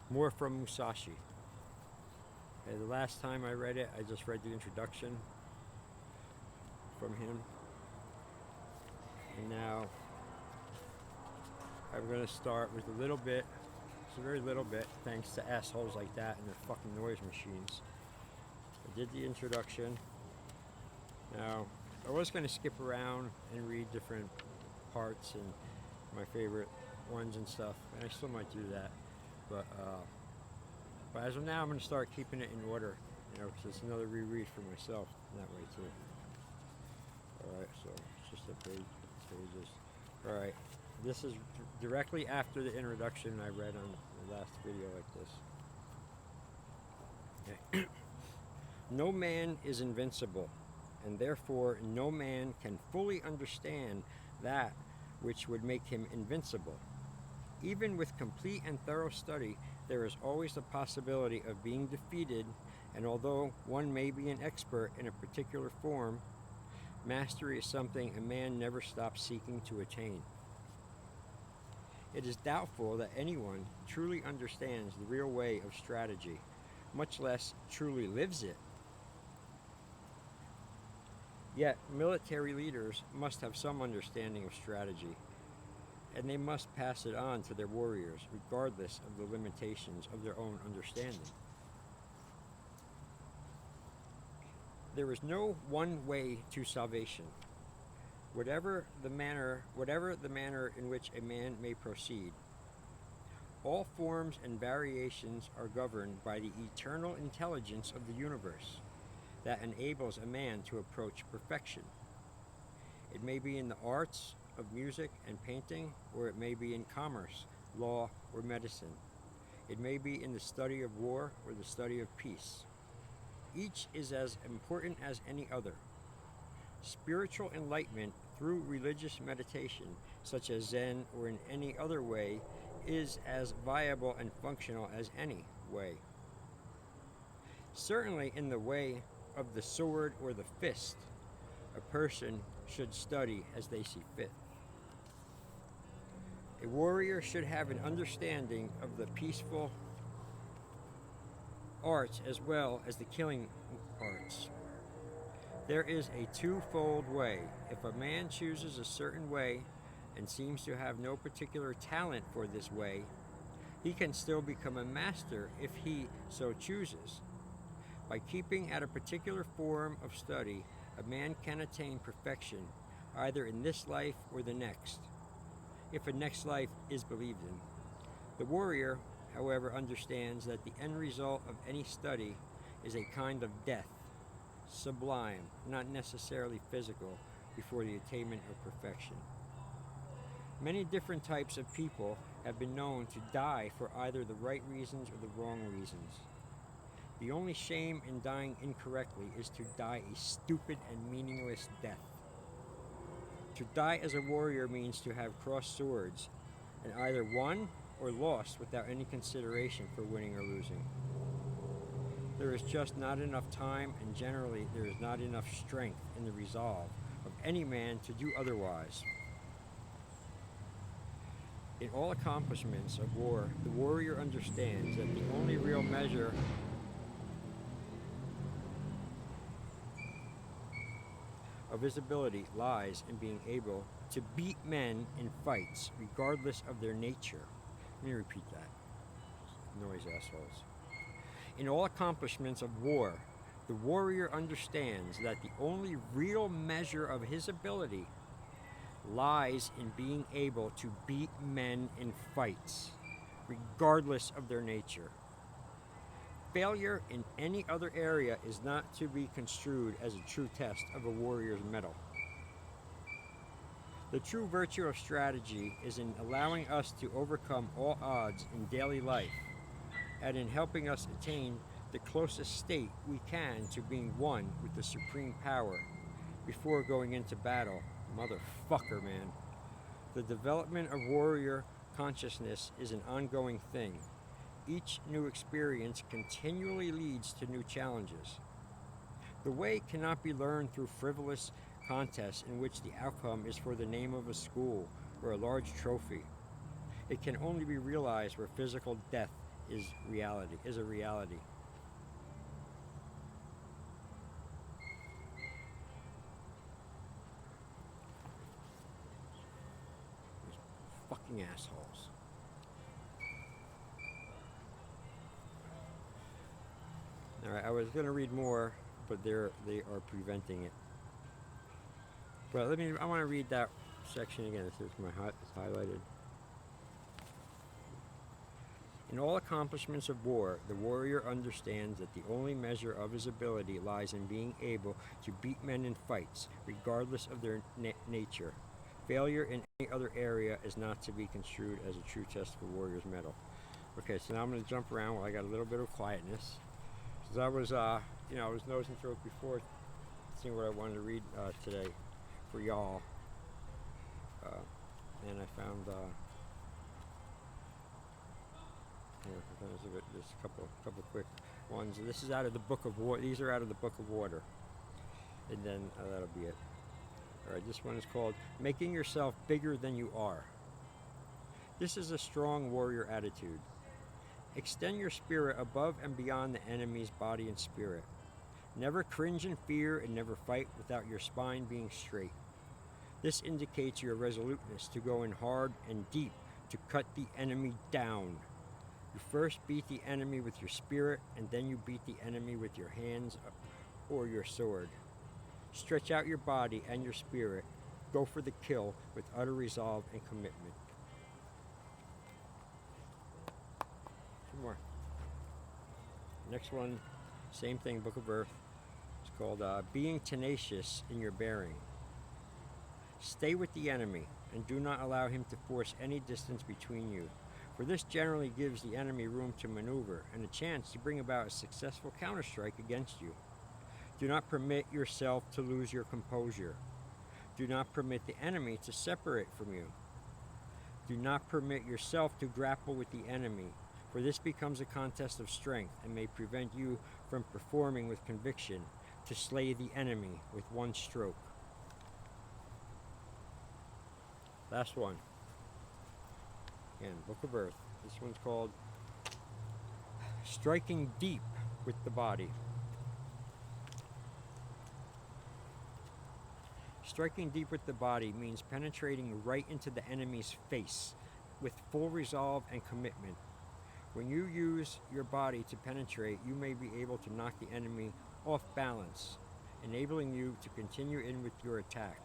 more from Musashi. Okay, the last time I read it, I just read the introduction from him, and now I'm gonna start with a little bit. It's a very little bit, thanks to assholes like that and their fucking noise machines. I did the introduction. Now, I was gonna skip around and read different parts and my favorite ones and stuff, and I still might do that. But as of now, I'm gonna start keeping it in order, because it's another reread for myself that way too. All right, so it's just a pages. All right, this is directly after the introduction I read on the last video like this. Okay. No man is invincible, and therefore no man can fully understand that which would make him invincible. Even with complete and thorough study, there is always the possibility of being defeated, and although one may be an expert in a particular form, mastery is something a man never stops seeking to attain. It is doubtful that anyone truly understands the real way of strategy, much less truly lives it. Yet, military leaders must have some understanding of strategy, and they must pass it on to their warriors, regardless of the limitations of their own understanding. There is no one way to salvation. Whatever the manner in which a man may proceed, all forms and variations are governed by the eternal intelligence of the universe that enables a man to approach perfection. It may be in the arts of music and painting, or it may be in commerce, law, or medicine. It may be in the study of war or the study of peace. Each is as important as any other. Spiritual enlightenment through religious meditation, such as Zen or in any other way, is as viable and functional as any way. Certainly in the way of the sword or the fist, a person should study as they see fit. A warrior should have an understanding of the peaceful arts as well as the killing arts. There is a twofold way. If a man chooses a certain way and seems to have no particular talent for this way, he can still become a master if he so chooses. By keeping at a particular form of study, a man can attain perfection either in this life or the next, if a next life is believed in. The warrior, however, understands that the end result of any study is a kind of death, sublime, not necessarily physical, before the attainment of perfection. Many different types of people have been known to die for either the right reasons or the wrong reasons. The only shame in dying incorrectly is to die a stupid and meaningless death. To die as a warrior means to have crossed swords and either won or lost without any consideration for winning or losing. There is just not enough time, and generally there is not enough strength in the resolve of any man to do otherwise. In all accomplishments of war, the warrior understands that the only real measure of his ability lies in being able to beat men in fights, regardless of their nature. Let me repeat that. Noise assholes. In all accomplishments of war, the warrior understands that the only real measure of his ability lies in being able to beat men in fights, regardless of their nature. Failure in any other area is not to be construed as a true test of a warrior's mettle. The true virtue of strategy is in allowing us to overcome all odds in daily life, and in helping us attain the closest state we can to being one with the supreme power before going into battle. Motherfucker, man. The development of warrior consciousness is an ongoing thing. Each new experience continually leads to new challenges. The way cannot be learned through frivolous contests in which the outcome is for the name of a school or a large trophy. It can only be realized where physical death is a reality. These fucking assholes. All right, I was gonna read more, but they are preventing it. But I want to read that section again. It's highlighted. In all accomplishments of war, the warrior understands that the only measure of his ability lies in being able to beat men in fights, regardless of their nature. Failure in any other area is not to be construed as a true test for warrior's mettle. Okay, so now I'm going to jump around while I got a little bit of quietness. Because I was, I was nosing through it before, seeing what I wanted to read today for y'all. And I found... There's a couple quick ones. This is out of the Book of Water. These are out of the Book of Water, and then that'll be it. All right, this one is called "Making Yourself Bigger Than You Are." This is a strong warrior attitude. Extend your spirit above and beyond the enemy's body and spirit. Never cringe in fear and never fight without your spine being straight. This indicates your resoluteness to go in hard and deep to cut the enemy down. You first beat the enemy with your spirit, and then you beat the enemy with your hands or your sword. Stretch out your body and your spirit. Go for the kill with utter resolve and commitment. Two more. Next one, same thing, Book of Earth. It's called Being Tenacious in Your Bearing. Stay with the enemy, and do not allow him to force any distance between you. For this generally gives the enemy room to maneuver and a chance to bring about a successful counterstrike against you. Do not permit yourself to lose your composure. Do not permit the enemy to separate from you. Do not permit yourself to grapple with the enemy, for this becomes a contest of strength and may prevent you from performing with conviction to slay the enemy with one stroke. Last one. Again, Book of Earth. This one's called Striking Deep with the Body. Striking deep with the body means penetrating right into the enemy's face with full resolve and commitment. When you use your body to penetrate, you may be able to knock the enemy off balance, enabling you to continue in with your attack.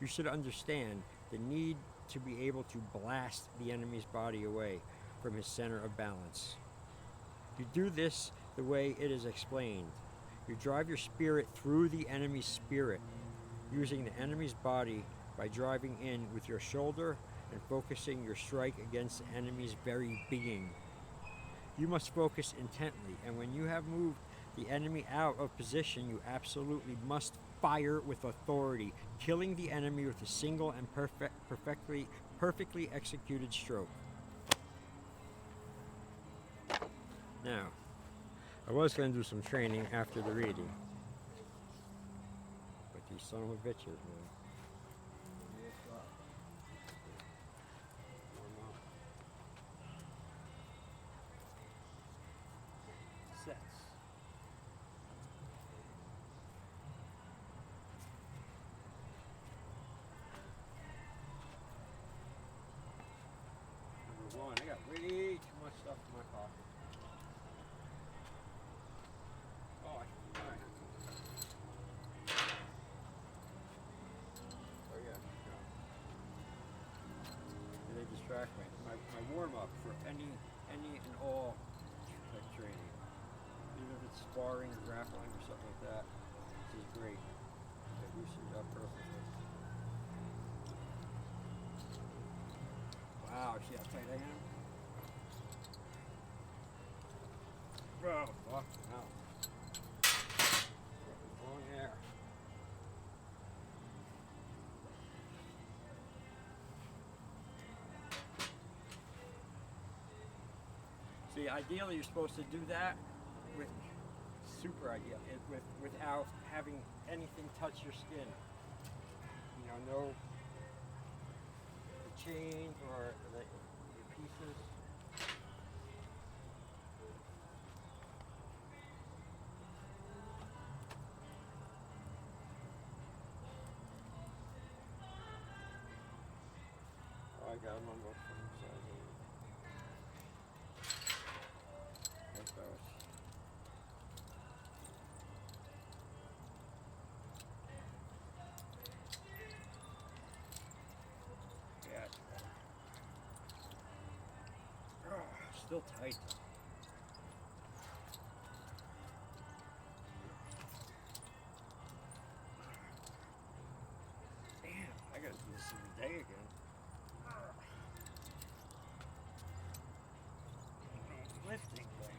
You should understand the need to be able to blast the enemy's body away from his center of balance. You do this the way it is explained. You drive your spirit through the enemy's spirit, using the enemy's body by driving in with your shoulder and focusing your strike against the enemy's very being. You must focus intently, and when you have moved the enemy out of position, you absolutely must fire with authority, killing the enemy with a single and perfectly executed stroke. Now, I was going to do some training after the reading, but these son of a bitches, man. Sets. Number one, I got way too much stuff in my pocket. Oh, I can do that. Oh yeah. They distract me. My warm up for any and all type training. Even if it's sparring, grappling, or something like that. This is great. It loosens up perfectly. Wow, see how tight I am? Oh, fuck, no. Long hair. See, ideally you're supposed to do that with super ideal, without having anything touch your skin. You know, no the chain or the pieces. got them on both sides. That's ours. Yeah, it's better. Oh, still tight though. Damn, I gotta do this every day again. Lifting, but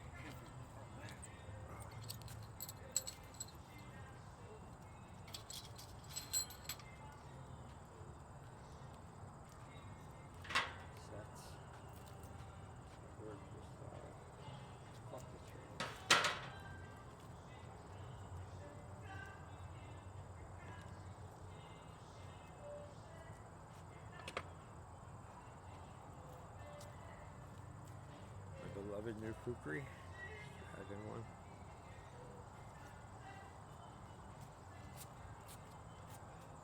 sets. We're just fuck the train. My beloved new kukri. Dragon one.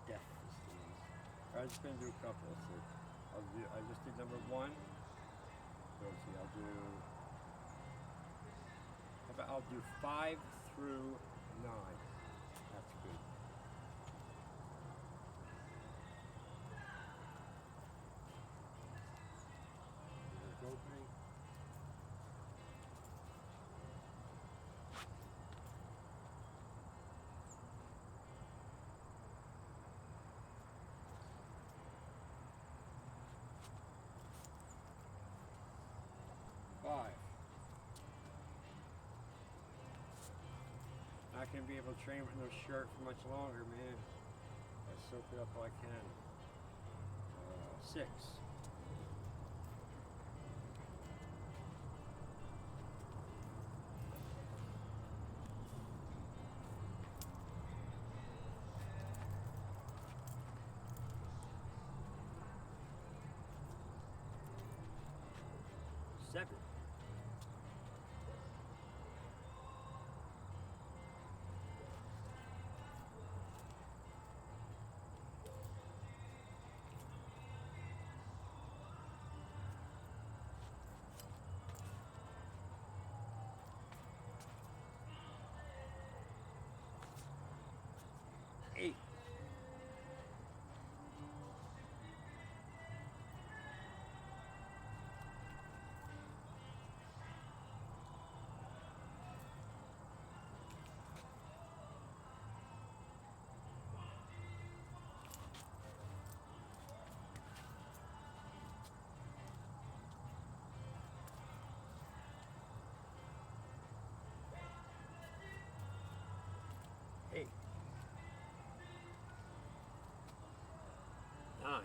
Death is the name. I'm just gonna do a couple. So I just did number 1. So let's see, I'll do 5 through 9. That's good. Opening. Not gonna be able to train with no shirt for much longer, man. I soak it up while I can. 6. 7. 8. 8. 9.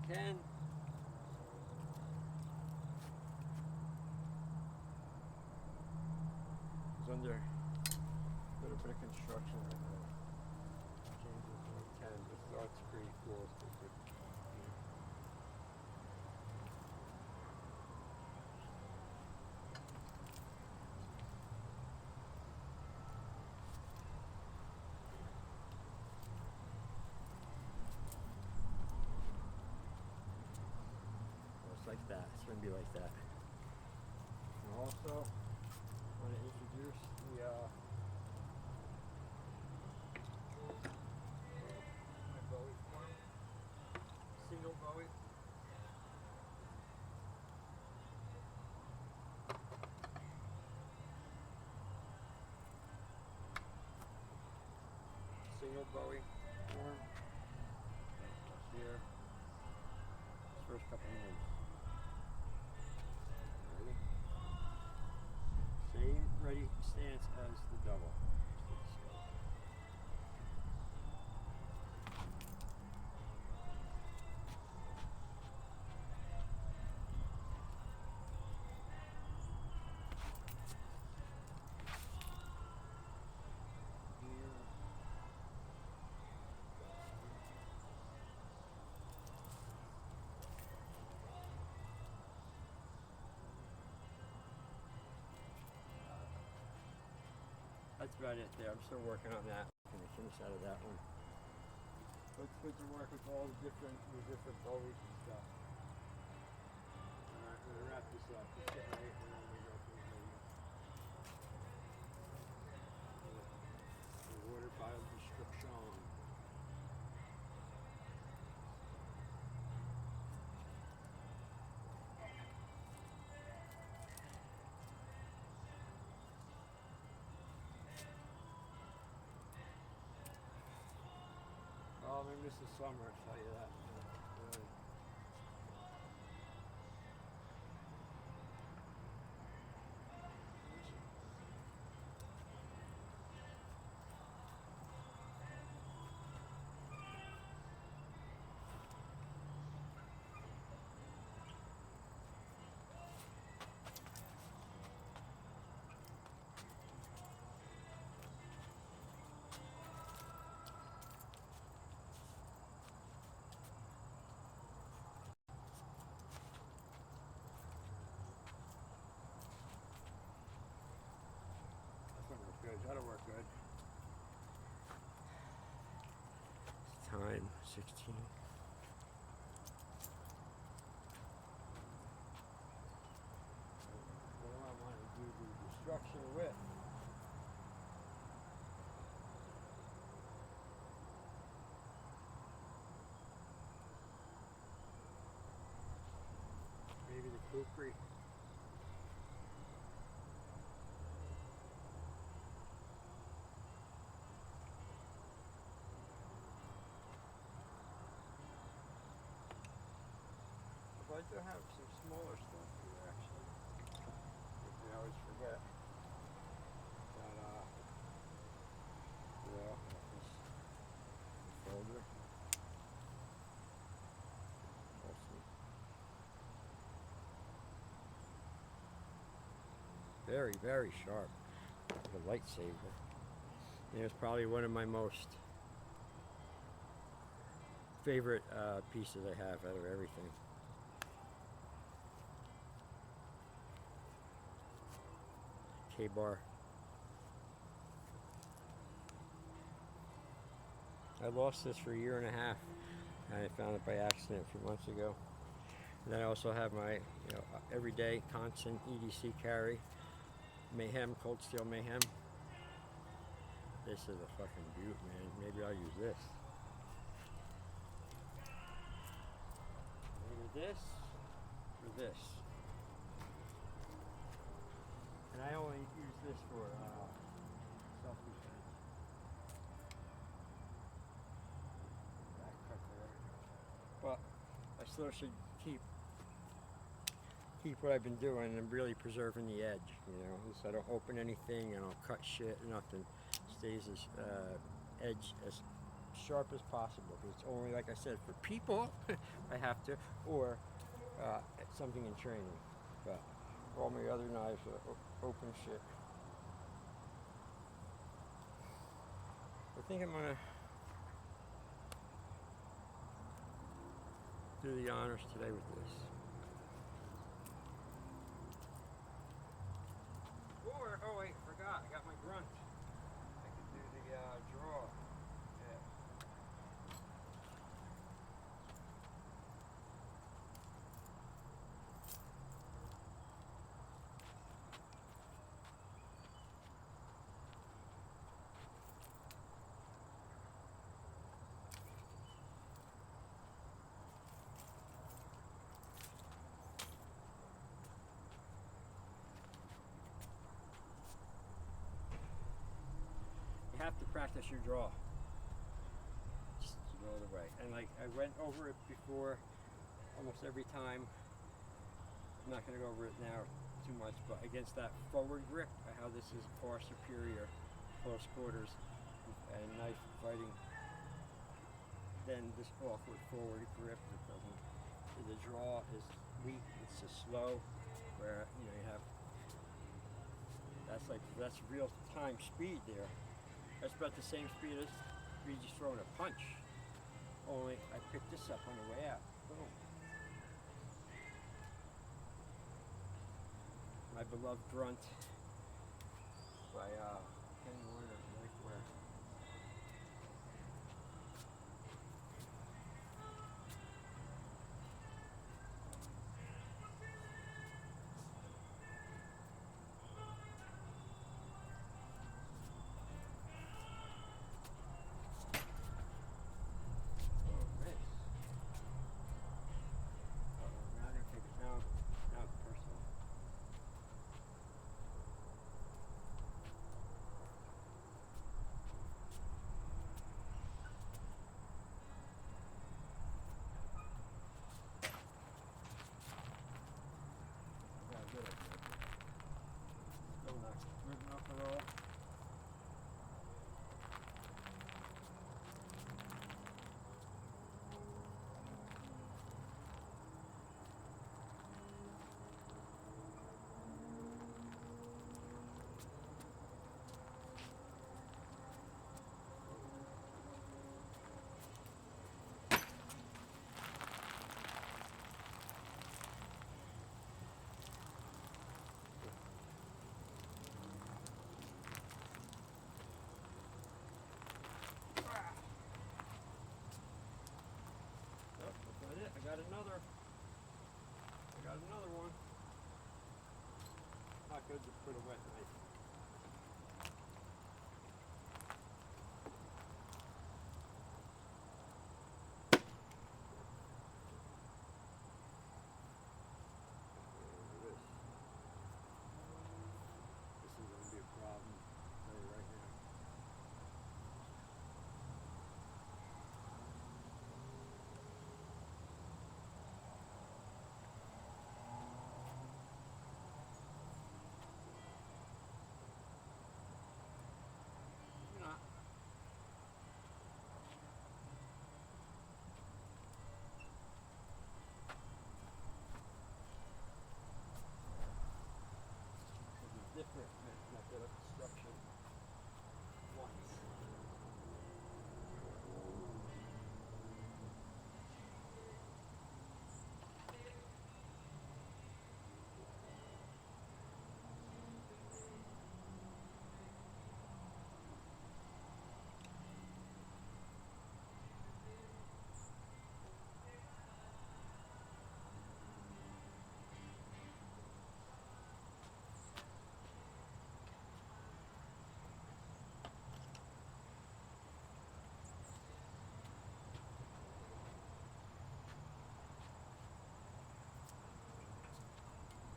10. It's under a little bit of construction right now. Changes to 10. This starts pretty cool. It's pretty good. Like that. It's going to be like that. And also, I want to introduce the my Bowie form. Single Bowie. Single Bowie form. Here. First couple moves. Same ready stance as the double. that's about it there. I'm still working on that. I'm gonna finish out of that one. But it's good to work with all the different bows and stuff. Alright, I'm gonna wrap this up. Just get right and then we go through the water bottle destruction. Oh, maybe this is summer, I'll tell you that. Really. Good. That'll work good. Time 16. What do I want to do the destruction with? Maybe the kukri. I do have some smaller stuff here actually. I always forget that yeah, this folder. Very, very sharp. Like a lightsaber. And it's probably one of my most favorite pieces I have out of everything. K-bar. I lost this for a year and a half, and I found it by accident a few months ago. And then I also have my, everyday constant EDC carry, Mayhem, Cold Steel Mayhem. This is a fucking beaut, man. Maybe I'll use this. Either this or this. And I only use this for self-defense. That cut there. But I still should keep what I've been doing and really preserving the edge, so I don't open anything and I'll cut shit and nothing. Stays as edge as sharp as possible. Because it's only, like I said, for people I have to, or something in training. But all my other knives are open shit. I think I'm gonna do the honors today with this. Or, oh wait, forgot, I got my grunt. I could do the draw. Yeah. You have to practice your draw. Just to go the way. And like I went over it before almost every time. I'm not gonna go over it now too much, but against that forward grip, how this is far superior close quarters and knife fighting than this awkward forward grip that doesn't. The draw is weak, it's just slow, where you have that's real time speed there. That's about the same speed as you just throwing a punch. Only I picked this up on the way out. Boom. My beloved grunt by Kenny Warner. good to put a wet knife. This is going to be a problem. I'll tell you right now. Not. There's a different method of construction. Once.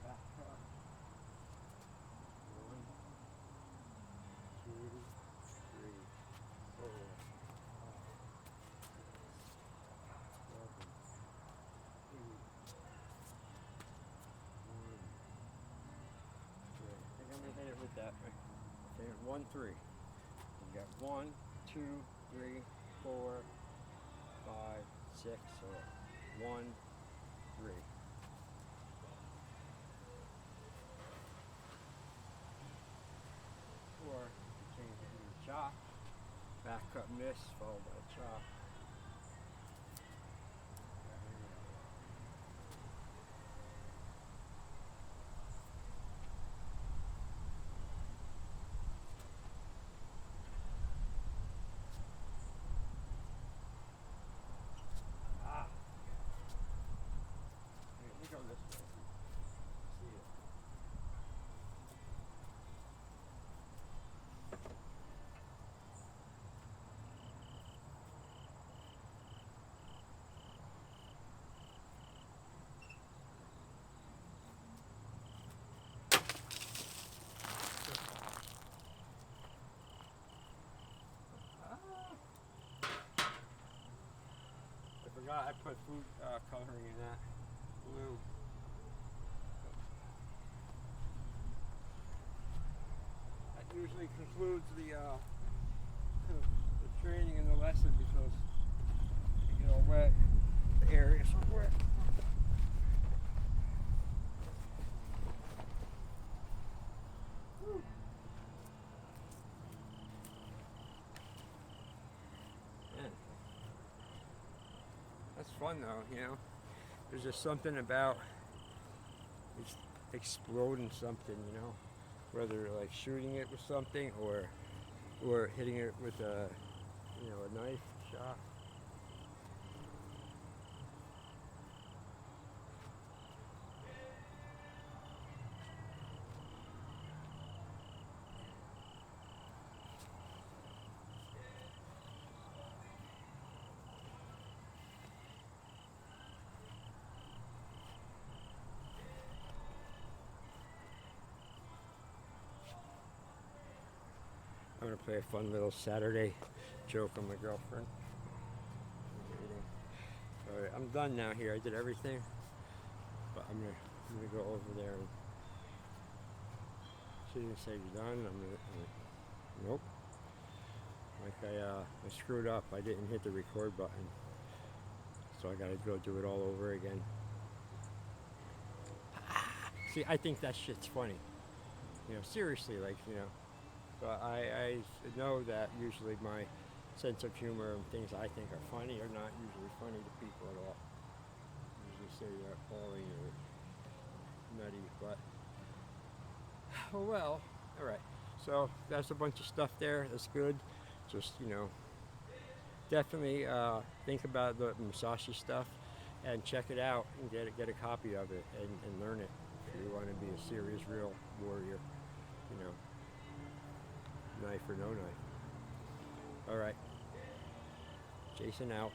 Back cut. 1, 2, 3, 4, 5, 6, 7, 8, 1, 3. I think I'm gonna hit it with that. Okay, 1, 3. We got 1, 2, 3, 4, 5, 6. So 1, 3. Or you change it to a chop. Back cut miss followed by a chop. Ah. Let me go this way. See it. I forgot I put food coloring in that blue. That usually concludes the training and the lesson because you get all wet. The areas are wet. Woo. Man. That's fun though, you know. There's just something about just exploding something, you know. Whether like shooting it with something or hitting it with a knife shot. I'm gonna play a fun little Saturday joke on my girlfriend. Alright, I'm done now here. I did everything. But I'm gonna go over there and she didn't say you're done. Nope. Like I screwed up. I didn't hit the record button. So I gotta go do it all over again. See, I think that shit's funny. You know, seriously, like, you know. But I know that usually my sense of humor and things I think are funny are not usually funny to people at all. Usually say they're appalling or nutty, but oh well. Alright, so that's a bunch of stuff there. That's good. Just, you know, definitely think about the Musashi stuff and check it out and get a copy of it and learn it. If you want to be a serious, real warrior, you know, knife or no knife. All right. Jason out.